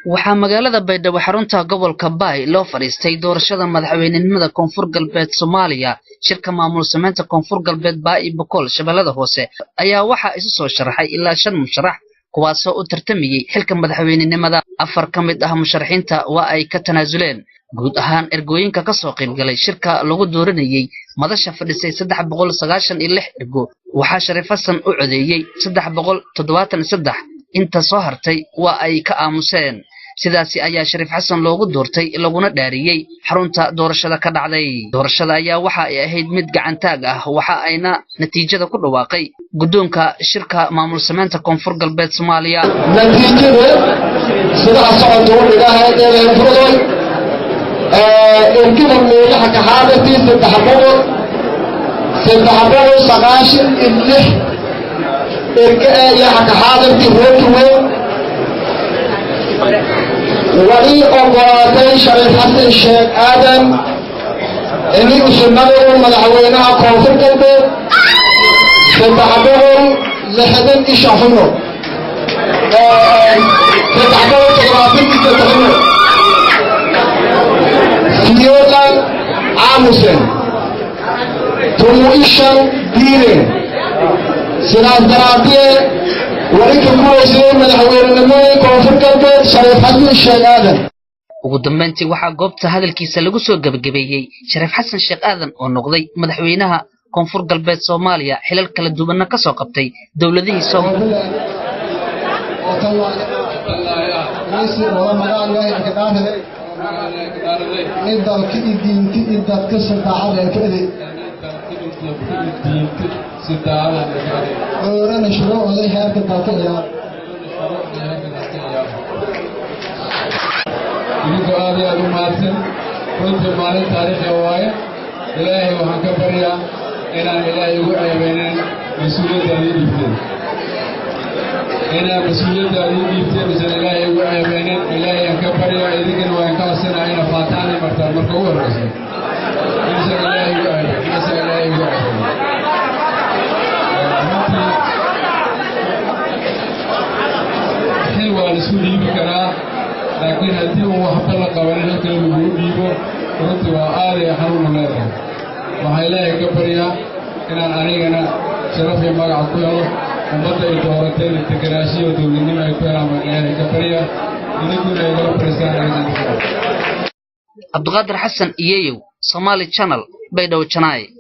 waxaa magaalada Baydhabo xarunta gobolka Baay loo fariistay doorashada madaxweynenimada Koonfur Galbeed Soomaaliya. Shirka maamul sameynta Koonfur Galbeed Baay iyo Boqol Shabeellada Hoose ayaa waxa isu soo sharaxay ilaa 5 musharax kuwaas oo u tartamiyay xilka madaxweynenimada. 4 ka mid ah musharaxiinta waa ay ka tanaasuleen. guud ahaan ergooyinka ka soo qayb galay shirka lagu dooranayay madasha fadhisay 396 ergo. waxaa Shariif Xasan u codeeyay 373. inta soo hartay waa ay ka aamuseen. sidaasi ayaa Shariif Xasan loogu doortay laguna dhaariyay xarunta doorashada ka dhacday. doorashada ayaa waxa ay ahayd mid gacantaag ah, waxa ayna natiijada ku dhawaaqay guddoonka shirka maamul sameynta Koonfur Galbeed Soomaaliya. natiijada sida socodka u dhigay ee furay ergada meelaha ka xaadirtay 396 ergada ka xaadirtay roodway ولي أقواتي شريف حسن الشيخ آدم إني أسمده مدحوينها كونفر قلبي فتحبهم لحدن إشاحنه فتحبهم تغرافين تتغنه سيولا عاموسين تمو إشان ديرين سناس دراتيه ولكن كويسين مدحوينها كونفر قلبي شريف حسن الشيخ آدم ugu dambeyntii waxaa goobta hadalkiisa lagu soo gabagabeeyay Shariif Xasan Sheekh Aadan oo noqday madaxweynaha Koonfur Galbeed Soomaaliya xilal kala duwan ka soo qabtay dawladihii Soomaaliya. إذا هذا المعسل كنت مالي تاريخ هواية إلهي وحكبريا إنا إلهي وعي بيننا مسؤولية هذه الفتن إنا مسؤولية هذه الفتن مثل إلهي وعي بيننا إلهي وحكبريا إذا كان وينكاسنا إنا فاتاني مرتان مركوه الرسول إنسى إلهي وعي إنسى إلهي وعي حلوة لسولي بكرا لكن هذه هو حق الله قوانين كلام بيجيبه كنت وآله حرم الله وهاي كبريا إن أنا شرف يا مع عقله ومتى يدورتين التكراسي ودولني ما يكون على كبريا يكون يقول بريسان عبد القادر حسن إييو Somali Channel Baydhabo Channel.